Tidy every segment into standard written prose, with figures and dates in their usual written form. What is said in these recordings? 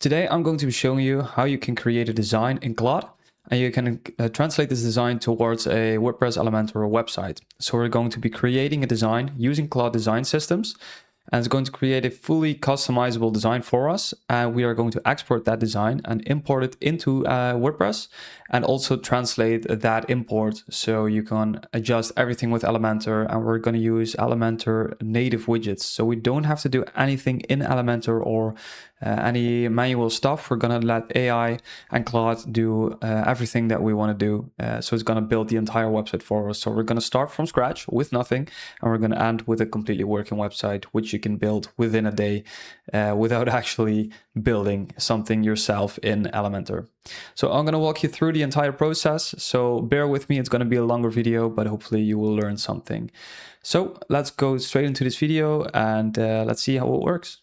Today I'm going to be showing you how you can create a design in Claude and you can translate this design towards a WordPress Elementor website. So we're going to be creating a design using Claude design systems, and it's going to create a fully customizable design for us. We are going to export that design and import it into WordPress, and also translate that import so you can adjust everything with Elementor. And we're going to use Elementor native widgets, so we don't have to do anything in Elementor or any manual stuff. We're going to let AI and Claude do everything that we want to do. So it's going to build the entire website for us. So we're going to start from scratch with nothing, and we're going to end with a completely working website, which you can build within a day without actually building something yourself in Elementor. So I'm going to walk you through the entire process. So bear with me. It's going to be a longer video, but hopefully you will learn something. So let's go straight into this video and let's see how it works.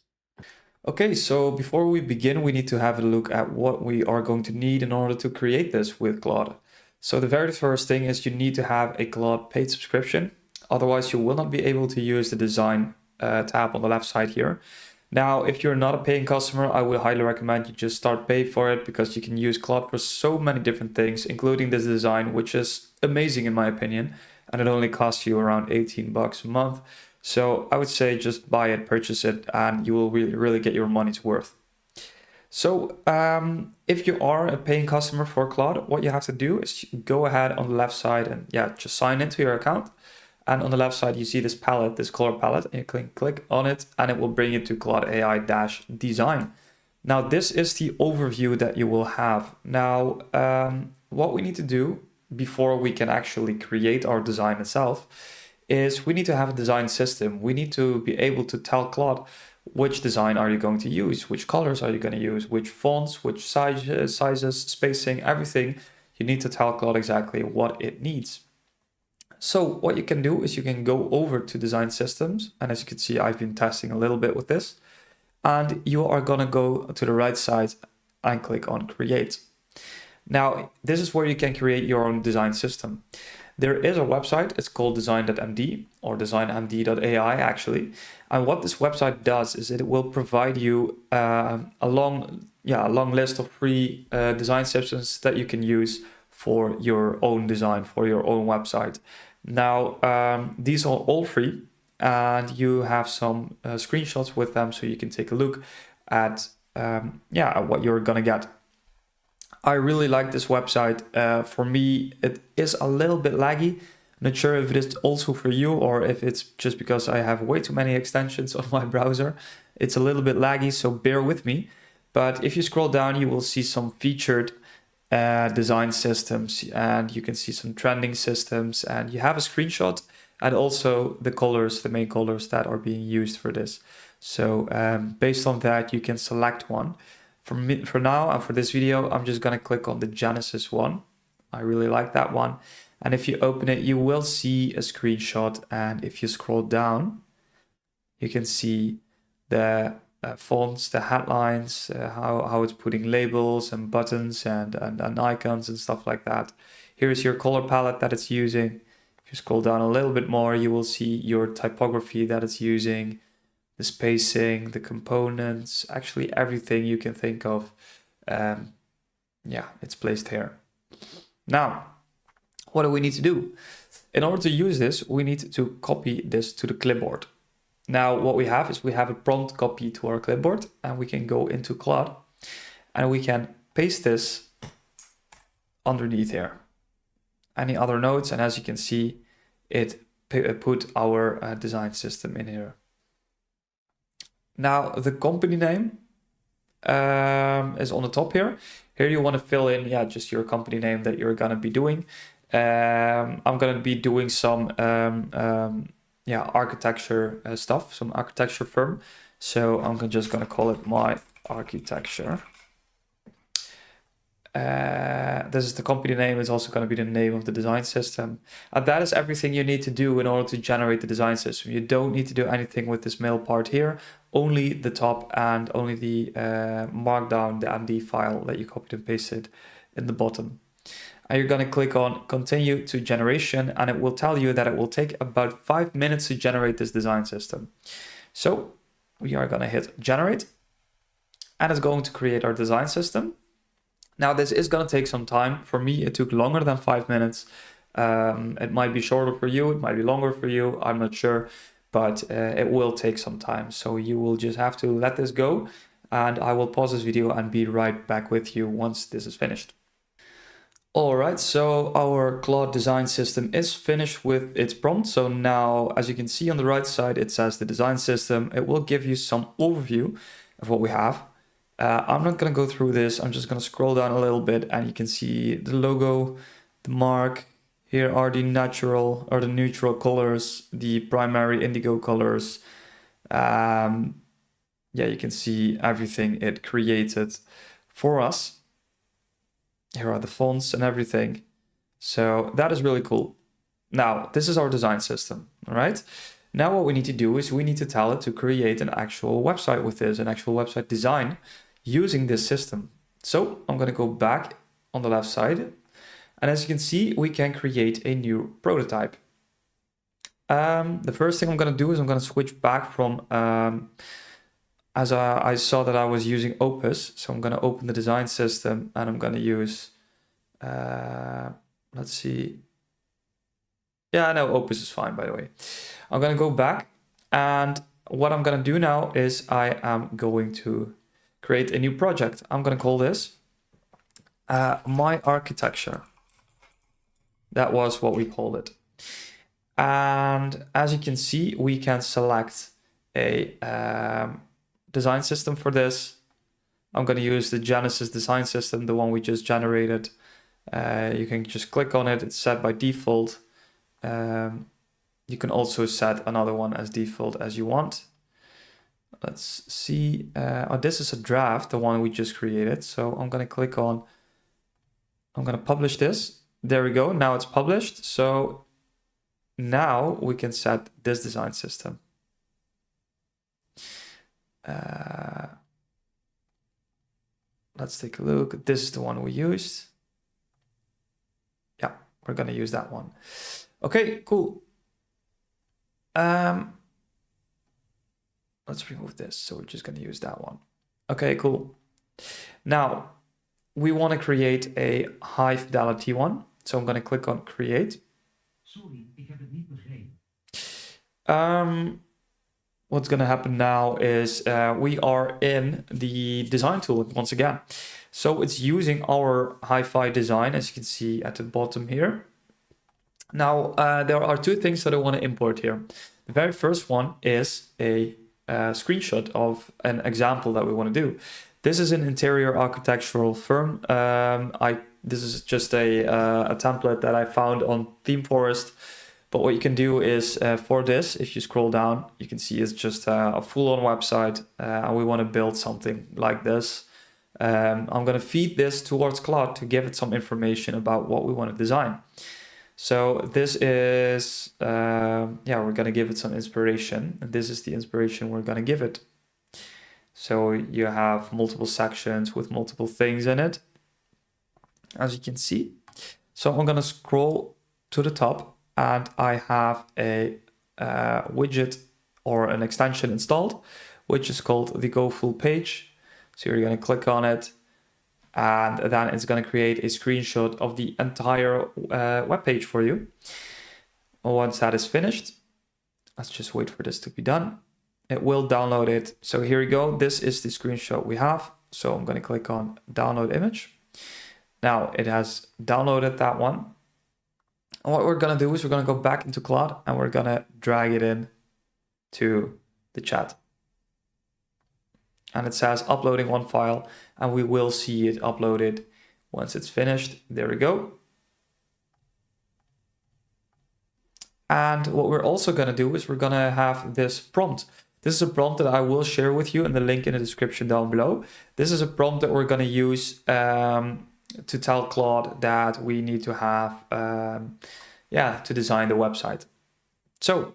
Okay, so before we begin, we need to have a look at what we are going to need in order to create this with Claude. So the very first thing is you need to have a Claude paid subscription. Otherwise, you will not be able to use the design tab on the left side here. Now, if you're not a paying customer, I would highly recommend you just start paying for it, because you can use Claude for so many different things, including this design, which is amazing in my opinion. And it only costs you around 18 bucks a month. So I would say just buy it, purchase it, and you will really get your money's worth. So if you are a paying customer for Claude, what you have to do is go ahead on the left side and just sign into your account. And on the left side, you see this palette, this color palette, and you can click on it and it will bring you to Claude AI-design. Now, this is the overview that you will have. Now, what we need to do before we can actually create our design itself is we need to have a design system. We need to be able to tell Claude which design are you going to use, which colors are you going to use, which fonts, which sizes, spacing, everything. You need to tell Claude exactly what it needs. So what you can do is you can go over to design systems. And as you can see, I've been testing a little bit with this. And you are going to go to the right side and click on create. Now, this is where you can create your own design system. There is a website, it's called design.md or designmd.ai actually. And what this website does is it will provide you a long list of free design systems that you can use for your own design, for your own website. Now, these are all free, and you have some screenshots with them, so you can take a look at what you're gonna get. I really like this website. For me, it is a little bit laggy. I'm not sure if it is also for you or if it's just because I have way too many extensions on my browser. It's a little bit laggy, so bear with me. But if you scroll down, you will see some featured design systems, and you can see some trending systems, and you have a screenshot and also the colors, the main colors that are being used for this. So based on that, you can select one. For now and for this video, I'm just going to click on the Genesis one. I really like that one. And if you open it, you will see a screenshot. And if you scroll down, you can see the fonts, the headlines, how it's putting labels and buttons and icons and stuff like that. Here's your color palette that it's using. If you scroll down a little bit more, you will see your typography that it's using, the spacing, the components, actually everything you can think of. It's placed here. Now, what do we need to do? In order to use this, we need to copy this to the clipboard. Now, what we have is we have a prompt copy to our clipboard, and we can go into Claude and we can paste this underneath here. Any other notes, and as you can see, it put our design system in here. Now, the company name is on the top here. Here you want to fill in just your company name that you're going to be doing. I'm going to be doing some architecture stuff, some architecture firm. So I'm just going to call it my architecture. This is the company name. It's also going to be the name of the design system. And that is everything you need to do in order to generate the design system. You don't need to do anything with this middle part here, only the top and only the markdown, the MD file that you copied and pasted in the bottom. And you're going to click on continue to generation, and it will tell you that it will take about 5 minutes to generate this design system. So we are going to hit generate. and it's going to create our design system. Now this is going to take some time. For me, it took longer than 5 minutes. It might be shorter for you, it might be longer for you, I'm not sure, but it will take some time. So you will just have to let this go, and I will pause this video and be right back with you once this is finished. All right, so our Claude design system is finished with its prompt. So now, as you can see on the right side, it says the design system. It will give you some overview of what we have. I'm not going to go through this. I'm just going to scroll down a little bit, and you can see the logo, the mark. Here are the natural or the neutral colors, the primary indigo colors. Yeah, you can see everything it created for us. Here are the fonts and everything. So that is really cool. Now, this is our design system, all right? Now what we need to do is we need to tell it to create an actual website with this, an actual website design using this system. So I'm going to go back on the left side. And as you can see, we can create a new prototype. The first thing I'm going to do is I'm going to switch back from, as I saw that I was using Opus. So I'm going to open the design system and I'm going to use, let's see. Yeah, no, Opus is fine, by the way. I'm going to go back, and what I'm going to do now is I am going to create a new project. I'm going to call this My Architecture. That was what we called it. And as you can see, we can select a design system for this. I'm going to use the Genesis design system, the one we just generated. You can just click on it. It's set by default. You can also set another one as default as you want. Let's see. Oh, this is a draft, the one we just created. So I'm going to click on, I'm going to publish this. There we go. Now it's published. So now we can set this design system. Let's take a look. This is the one we used. Yeah, we're going to use that one. Okay, cool. Let's remove this. So we're just going to use that one. Okay, cool. Now we want to create a high fidelity one. So I'm going to click on create. What's going to happen now is we are in the design tool once again. So it's using our hi-fi design, as you can see at the bottom here. Now, there are two things that I want to import here. The very first one is a screenshot of an example that we want to do. This is an interior architectural firm. This is just a template that I found on ThemeForest. But what you can do is for this, if you scroll down, you can see it's just a full-on website, and we want to build something like this. I'm going to feed this towards Claude to give it some information about what we want to design. So this is, yeah, we're going to give it some inspiration, and this is the inspiration we're going to give it. So you have multiple sections with multiple things in it, as you can see. So I'm going to scroll to the top, and I have a widget or an extension installed, which is called the Go Full Page. So you're going to click on it, and then it's going to create a screenshot of the entire web page for you. Once that is finished, let's just wait for this to be done. It will download it. So here we go. This is the screenshot we have. So I'm going to click on download image. Now it has downloaded that one. And what we're going to do is we're going to go back into Claude and we're going to drag it in to the chat. And it says uploading one file, and we will see it uploaded once it's finished. There we go. And what we're also going to do is we're going to have this prompt. This is a prompt that I will share with you in the link in the description down below. This is a prompt that we're going to use to tell Claude that we need to have, yeah, to design the website. So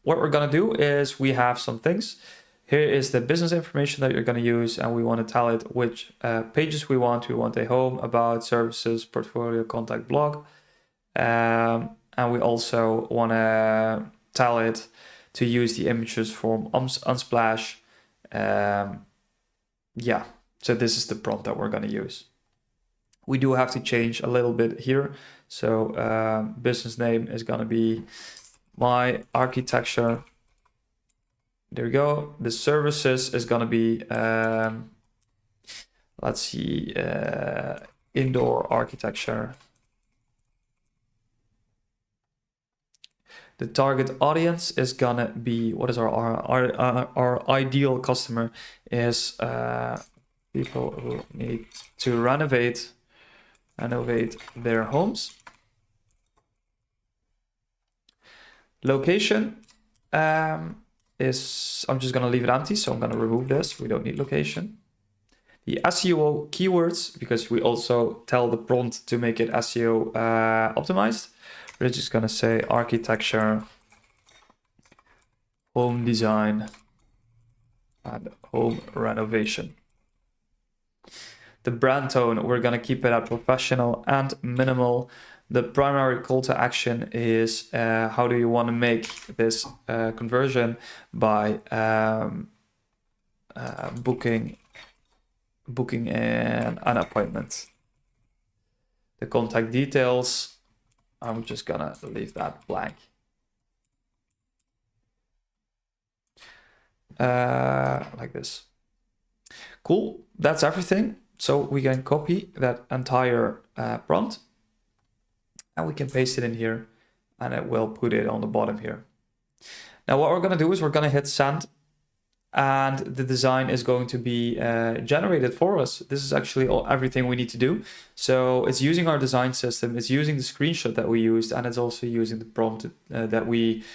what we're going to do is we have some things. Here is the business information that you're going to use, and we want to tell it which pages we want. We want a home, about, services, portfolio, contact, blog. And we also want to tell it to use the images from Unsplash. yeah, so this is the prompt that we're going to use. We do have to change a little bit here. So business name is going to be my architecture. There we go. The services is going to be, let's see, indoor architecture. The target audience is gonna be, what is our ideal customer is people who need to renovate their homes. Location is, I'm just gonna leave it empty, so I'm gonna remove this. We don't need location. The SEO keywords, because we also tell the prompt to make it SEO optimized. We're just gonna say architecture, home design, and home renovation. The brand tone, we're gonna keep it at professional and minimal. The primary call to action is how do you want to make this conversion by booking an appointment. The contact details, I'm just gonna leave that blank. Like this. Cool, that's everything. So we can copy that entire prompt and we can paste it in here and it will put it on the bottom here. Now what we're gonna do is we're gonna hit send and the design is going to be generated for us. This is actually everything we need to do. So it's using our design system, it's using the screenshot that we used, and it's also using the prompt that we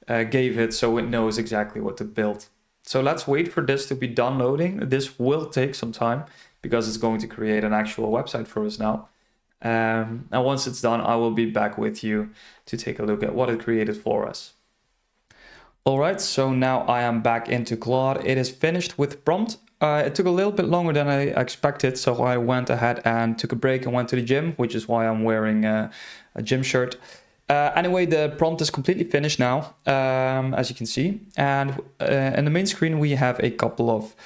gave it so it knows exactly what to build. So let's wait for this to be done loading. This will take some time because it's going to create an actual website for us now. And once it's done, I will be back with you to take a look at what it created for us. All right, so now I am back into Claude. It is finished with prompt. It took a little bit longer than I expected, so I went ahead and took a break and went to the gym, which is why I'm wearing a gym shirt. Anyway, the prompt is completely finished now, as you can see. And in the main screen, we have a couple of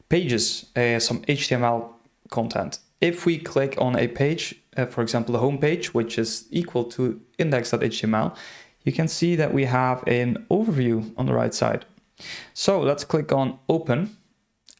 pages, some HTML content. If we click on a page, for example, the home page, which is equal to index.html, you can see that we have an overview on the right side. So let's click on open.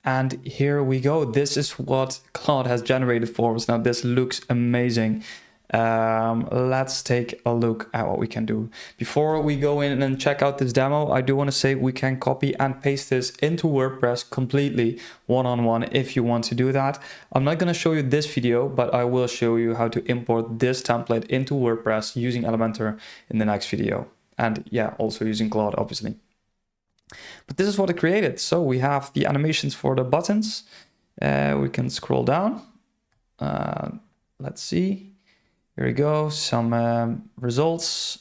And here we go. This is what Claude has generated for us. Now this looks amazing. Let's take a look at what we can do. Before we go in and check out this demo, I do want to say we can copy and paste this into WordPress completely one-on-one if you want to do that. I'm not going to show you this video, but I will show you how to import this template into WordPress using Elementor in the next video. And yeah, also using Claude, obviously. But this is what it created. So we have the animations for the buttons. We can scroll down. Let's see. Here we go, some results.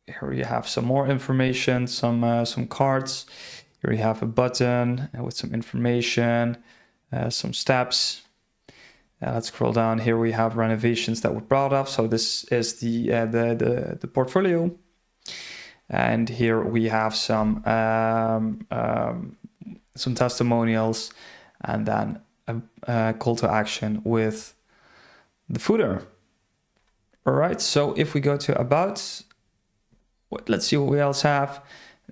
Here we have some more information, some cards. Here we have a button with some information, some steps. Let's scroll down. Here we have renovations that were brought up. So this is the portfolio. And here we have some testimonials, and then a call to action with the footer. All right, so if we go to about, let's see what we else have.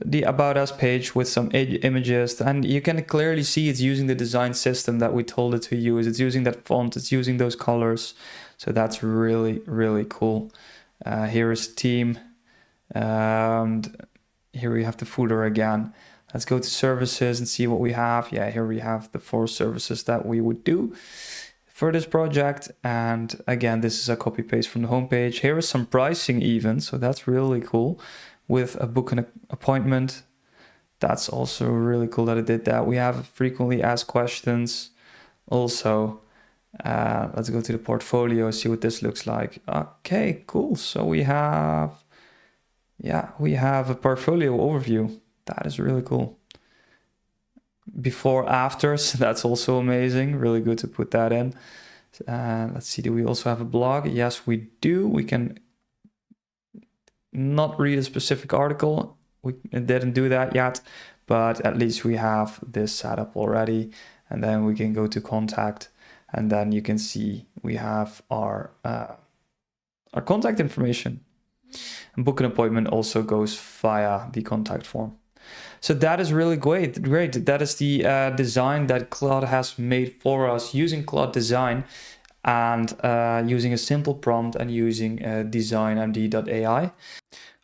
The About Us page with some images, and you can clearly see it's using the design system that we told it to use. It's using that font, it's using those colors. So that's really, really cool. Here is team, and here we have the footer again. Let's go to services and see what we have. Yeah, here we have the 4 services that we would do for this project. And again, this is a copy paste from the homepage. Here is some pricing even, so that's really cool, with a book and appointment. That's also really cool that it did that. We have frequently asked questions also. Let's go to the portfolio, see what this looks like. Okay, cool. So we have a portfolio overview. That is really cool. Before afters, that's also amazing. Really good to put that in. Let's see, do we also have a blog? Yes, we do. We can not read a specific article. We didn't do that yet, but at least we have this set up already. and then we can go to contact, and then you can see we have our contact information. And book an appointment also goes via the contact form. So that is really great. That is the design that Claude has made for us using Claude Design, and using a simple prompt and using designmd.ai.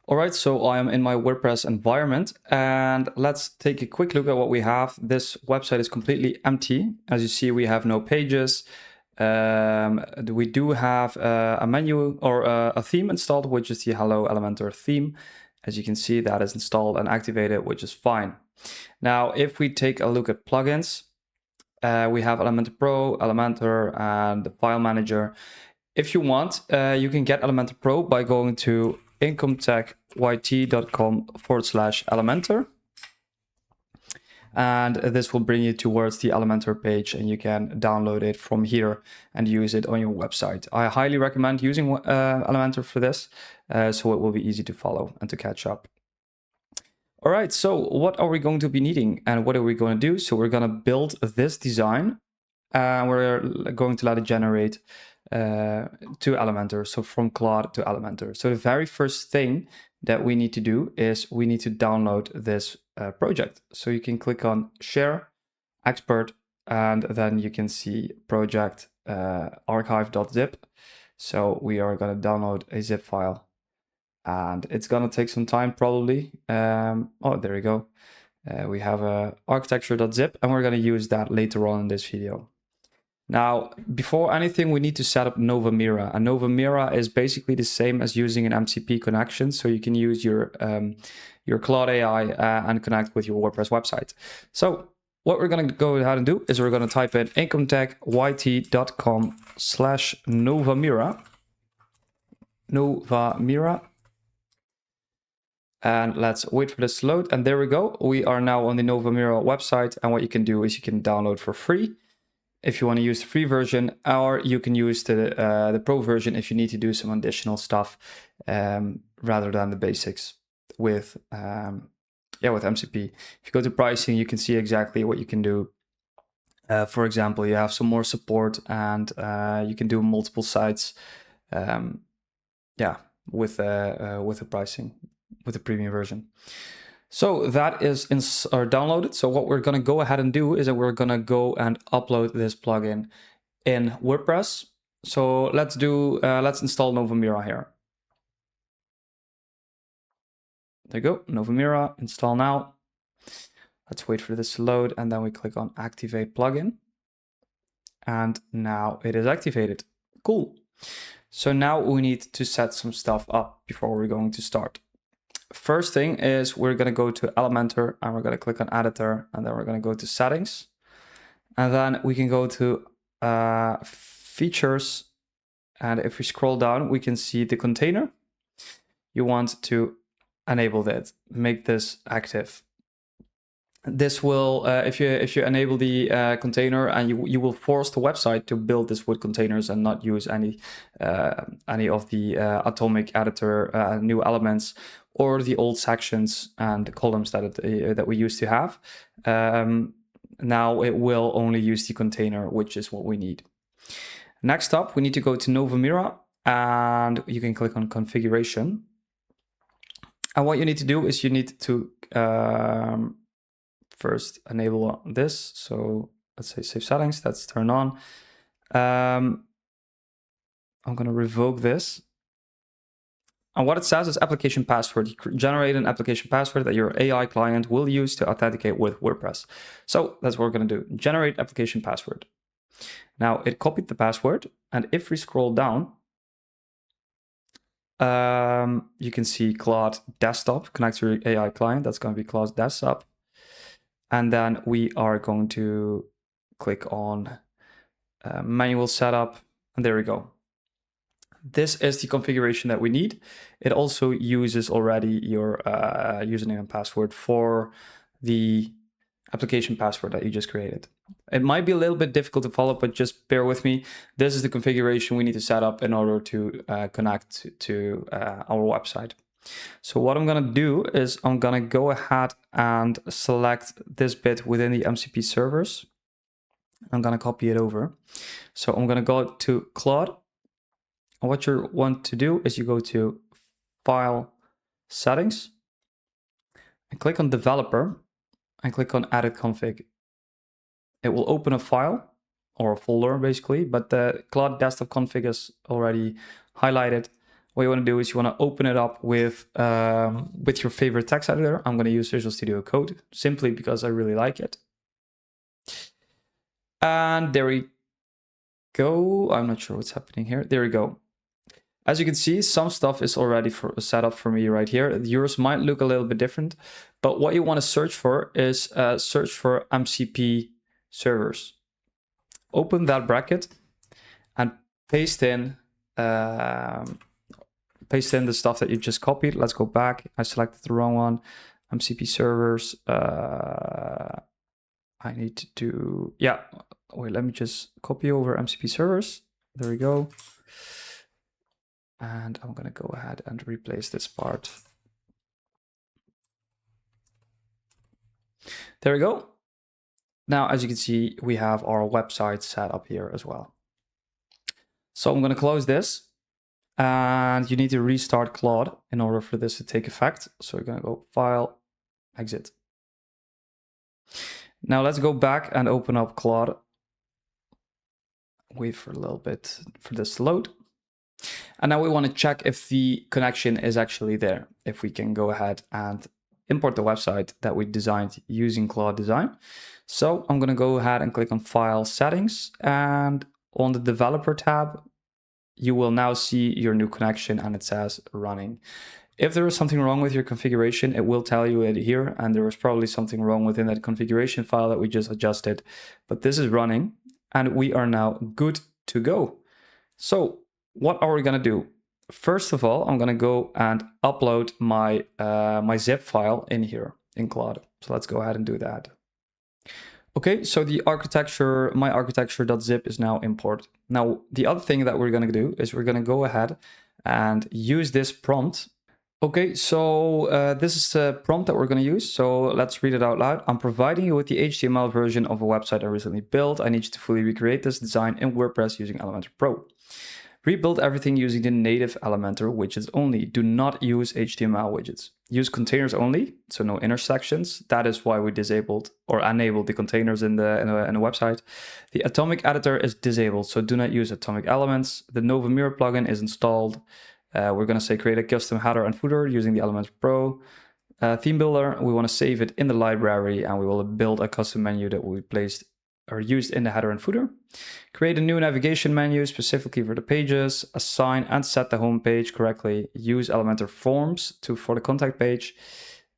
All right, so I am in my WordPress environment, and let's take a quick look at what we have. This website is completely empty. As you see, we have no pages. We do have a menu or a theme installed, which is the Hello Elementor theme. As you can see, that is installed and activated, which is fine. Now, if we take a look at plugins, we have Elementor Pro, Elementor, and the file manager. If you want, you can get Elementor Pro by going to incomtechyt.com/Elementor. And this will bring you towards the Elementor page, and you can download it from here and use it on your website. I highly recommend using Elementor for this, so it will be easy to follow and to catch up. All right, so what are we going to be needing and what are we going to do? So we're going to build this design, and we're going to let it generate to Elementor, so from Claude to Elementor. So the very first thing that we need to do is we need to download this project. So you can click on Share, Export, and then you can see project archive.zip. So we are going to download a zip file, and it's going to take some time probably. Oh, there we go. We have a architecture.zip, and we're going to use that later on in this video. Now, before anything, we need to set up Novamira. And Novamira is basically the same as using an MCP connection. So you can use your Claude AI and connect with your WordPress website. So what we're going to go ahead and do is we're going to type in incomtechyt.com/Novamira. Novamira. And let's wait for this to load. And there we go. We are now on the Novamira website. And what you can do is you can download for free if you want to use the free version, or you can use the pro version if you need to do some additional stuff rather than the basics with MCP. If you go to pricing, you can see exactly what you can do. For example, you have some more support, and you can do multiple sites. With the pricing, with the premium version. So that is downloaded. So what we're going to go ahead and do is that we're going to go and upload this plugin in WordPress. So let's install Novamira here. There you go, Novamira, install now. Let's wait for this to load, and then we click on activate plugin. And now it is activated. Cool. So now we need to set some stuff up before we're going to start. First thing is we're going to go to Elementor, and we're going to click on editor, and then we're going to go to settings, and then we can go to features, and if we scroll down we can see the container. You want to enable that, make this active. This will if you enable the container, and you will force the website to build this with containers and not use any of the atomic editor new elements or the old sections and columns that we used to have. Now it will only use the container, which is what we need. Next up, we need to go to Novamira, and you can click on configuration. And what you need to do is you need to first enable this. So let's say save settings, that's turned on. I'm going to revoke this. And what it says is application password. You generate an application password that your AI client will use to authenticate with WordPress. So that's what we're going to do. Generate application password. Now it copied the password. And if we scroll down, you can see Claude desktop, connect to your AI client. That's going to be Claude desktop. And then we are going to click on manual setup. And there we go. This is the configuration that we need. It also uses already your username and password for the application password that you just created. It might be a little bit difficult to follow, but just bear with me. This is the configuration we need to set up in order to connect to our website. So what I'm going to do is I'm going to go ahead and select this bit within the MCP servers. I'm going to copy it over. So I'm going to go to Claude. And what you want to do is you go to File, Settings, and click on Developer, and click on Edit Config. It will open a file or a folder basically, but the Claude desktop config is already highlighted. What you want to do is you want to open it up with your favorite text editor. I'm going to use Visual Studio Code simply because I really like it. And there we go. I'm not sure what's happening here. There we go. As you can see, some stuff is already set up for me right here. Yours might look a little bit different, but what you want to search for is search for MCP servers. Open that bracket and paste in the stuff that you just copied. Let's go back. I selected the wrong one. MCP servers. I need to do, yeah. Wait, let me just copy over MCP servers. There we go. And I'm going to go ahead and replace this part. There we go. Now, as you can see, we have our website set up here as well. So I'm going to close this. And you need to restart Claude in order for this to take effect. So we're going to go File, Exit. Now let's go back and open up Claude. Wait for a little bit for this to load. And now we want to check if the connection is actually there. If we can go ahead and import the website that we designed using Claude Design. So I'm going to go ahead and click on File, Settings, and on the Developer tab, you will now see your new connection and it says running. If there is something wrong with your configuration, it will tell you it here, and there was probably something wrong within that configuration file that we just adjusted. But this is running and we are now good to go. So what are we going to do? First of all, I'm going to go and upload my my zip file in here in Claude. So let's go ahead and do that. Okay, so the architecture, my architecture.zip is now imported. Now, the other thing that we're going to do is we're going to go ahead and use this prompt. Okay, so this is the prompt that we're going to use. So let's read it out loud. I'm providing you with the HTML version of a website I recently built. I need you to fully recreate this design in WordPress using Elementor Pro. Rebuild everything using the native Elementor widgets only. Do not use HTML widgets. Use containers only, so no intersections. That is why we disabled or enabled the containers in the website. The atomic editor is disabled, so do not use atomic elements. The Novamira plugin is installed. We're going to say create a custom header and footer using the Elementor Pro. Theme builder, we want to save it in the library, and we will build a custom menu that will be placed or used in the header and footer. Create a new navigation menu specifically for the pages. Assign and set the home page correctly. Use Elementor forms for the contact page.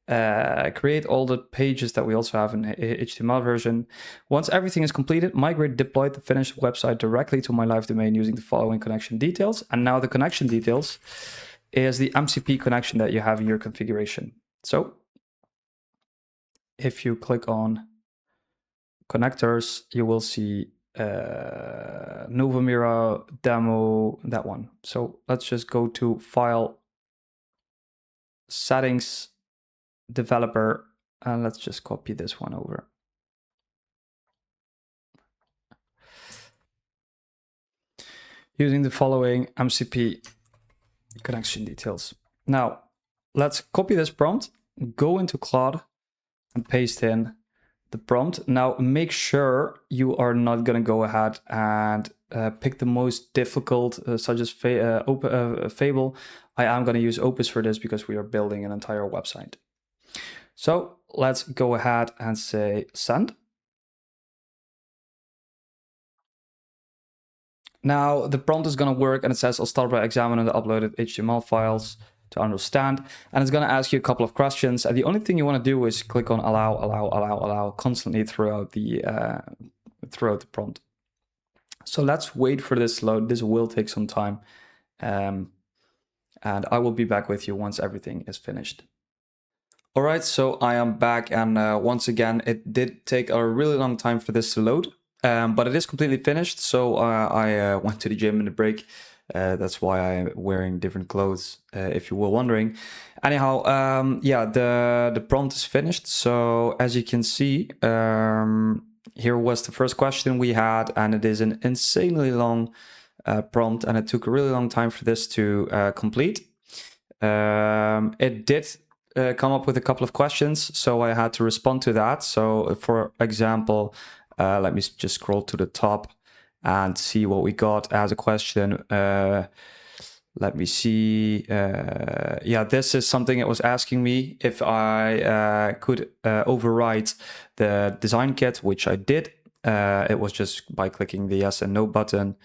Create all the pages that we also have in HTML version. Once everything is completed, migrate, deploy the finished website directly to my live domain using the following connection details. And now the connection details is the MCP connection that you have in your configuration. So if you click on connectors, you will see Novamira demo, that one. So let's just go to File, Settings, Developer, and let's just copy this one over. Using the following MCP connection details. Now, let's copy this prompt, go into Claude and paste in the prompt. Now make sure you are not going to go ahead and pick the most difficult, such as Fable. I am going to use Opus for this because we are building an entire website. So let's go ahead and say send. Now the prompt is going to work and it says I'll start by examining the uploaded HTML files to understand, and it's going to ask you a couple of questions, and the only thing you want to do is click on allow constantly throughout the prompt. So let's wait for this to load. This will take some time, and I will be back with you once everything is finished. All right, so I am back, and once again it did take a really long time for this to load, but it is completely finished. So I went to the gym in the break. That's why I'm wearing different clothes, if you were wondering. Anyhow, yeah, the prompt is finished. So as you can see, here was the first question we had, and it is an insanely long prompt, and it took a really long time for this to complete. It did come up with a couple of questions, so I had to respond to that. So for example, let me just scroll to the top and see what we got as a question. Let me see. Yeah, this is something it was asking me if I could overwrite the design kit, which I did. It was just by clicking the yes and no button.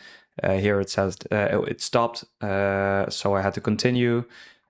Here it says it stopped, so I had to continue.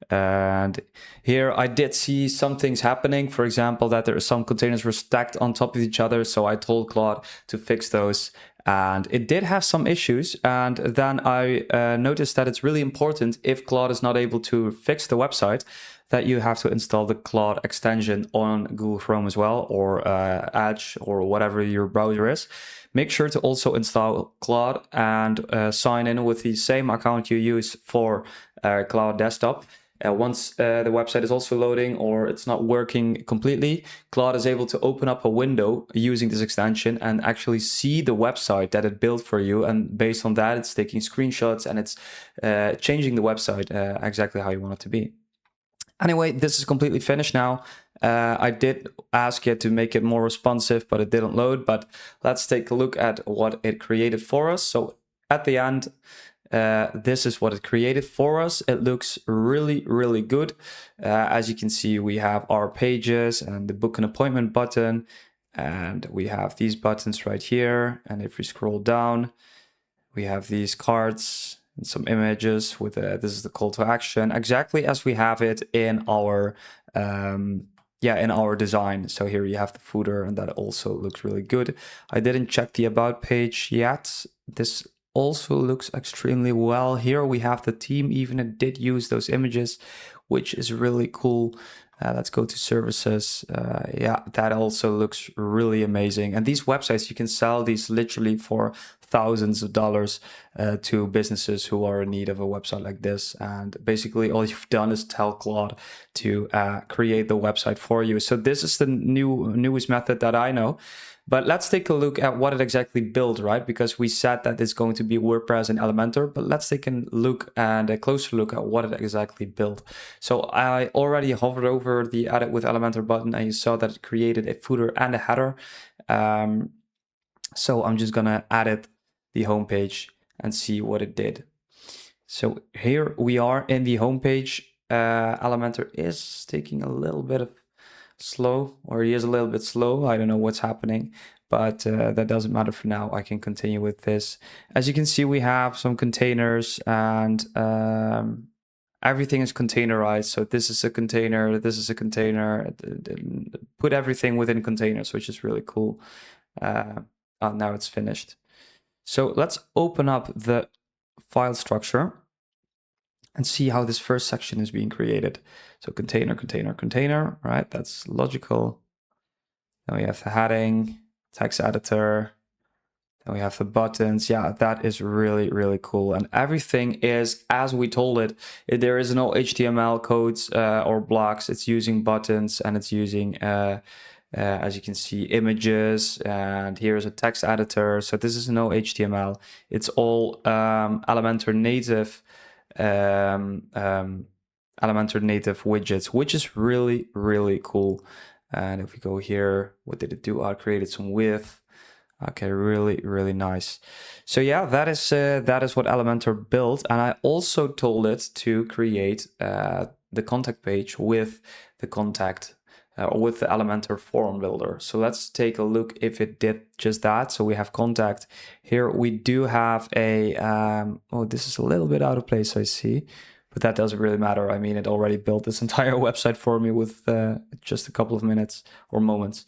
And here I did see some things happening. For example, that there are some containers were stacked on top of each other. So I told Claude to fix those, and it did have some issues. And then I noticed that it's really important, if Claude is not able to fix the website, that you have to install the Claude extension on Google Chrome as well, or Edge, or whatever your browser is. Make sure to also install Claude and sign in with the same account you use for Claude Desktop. Once the website is also loading or it's not working completely, Claude is able to open up a window using this extension and actually see the website that it built for you. And based on that, it's taking screenshots and it's changing the website exactly how you want it to be. Anyway, this is completely finished now. I did ask it to make it more responsive, but it didn't load. But let's take a look at what it created for us. So at the end, this is what it created for us. It looks really, really good. As you can see, we have our pages and the book an appointment button, and we have these buttons right here. And if we scroll down, we have these cards and some images with this is the call to action, exactly as we have it in our in our design. So here you have the footer, and that also looks really good. I didn't check the about page yet. This also looks extremely well. Here we have the team, even it did use those images, which is really cool. Let's go to services. Yeah, that also looks really amazing. And these websites, you can sell these literally for thousands of dollars to businesses who are in need of a website like this. And basically all you've done is tell Claude to create the website for you. So this is the newest method that I know. But let's take a look at what it exactly built, right? Because we said that it's going to be WordPress and Elementor, but let's take a look and a closer look at what it exactly built. So I already hovered over the Edit with Elementor button, and you saw that it created a footer and a header. So I'm just gonna edit the homepage and see what it did. So here we are in the homepage. Elementor is taking a little bit of slow, or he is a little bit slow. I don't know what's happening, but that doesn't matter for now. I can continue with this. As you can see, we have some containers, and everything is containerized. So this is a container, this is a container. Put everything within containers, which is really cool. Now it's finished. So let's open up the file structure and see how this first section is being created. So container, container, container, right? That's logical. Then we have the heading, text editor. Then we have the buttons. Yeah, that is really, really cool. And everything is as we told it. There is no HTML codes or blocks. It's using buttons, and it's using, as you can see, images. And here's a text editor. So this is no HTML. It's all Elementor native Elementor native widgets, which is really, really cool. And if we go here, what did it do? I created some width. Okay, really, really nice. So yeah, that is what Elementor built. And I also told it to create the contact page with the contact or with the Elementor form builder. So let's take a look if it did just that. So we have contact. Here we do have a, oh, this is a little bit out of place, I see, but that doesn't really matter. I mean, it already built this entire website for me with just a couple of minutes or moments.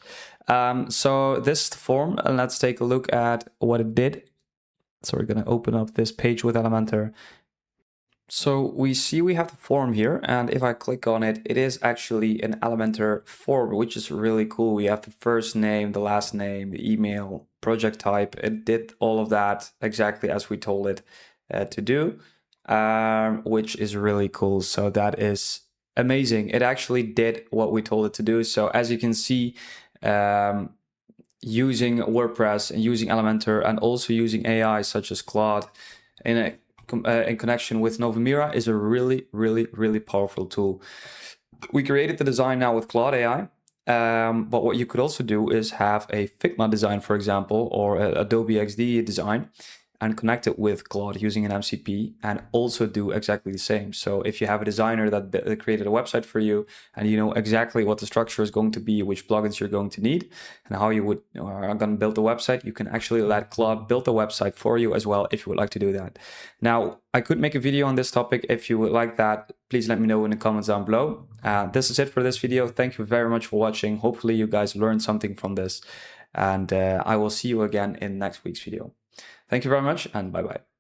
So this is the form, and let's take a look at what it did. So we're gonna open up this page with Elementor. So we see we have the form here, and if I click on it, it is actually an Elementor form, which is really cool. We have the first name, the last name, the email, project type. It did all of that exactly as we told it to do, which is really cool. So that is amazing. It actually did what we told it to do. So as you can see, using WordPress and using Elementor and also using AI such as Claude in connection with Novamira is a really powerful tool. We created the design now with Claude AI, but what you could also do is have a Figma design, for example, or a Adobe XD design, and connect it with Claude using an MCP and also do exactly the same. So if you have a designer that created a website for you and you know exactly what the structure is going to be, which plugins you're going to need, and how you are going to build the website, you can actually let Claude build the website for you as well if you would like to do that. Now, I could make a video on this topic. If you would like that, please let me know in the comments down below. This is it for this video. Thank you very much for watching. Hopefully you guys learned something from this, and I will see you again in next week's video. Thank you very much, and bye-bye.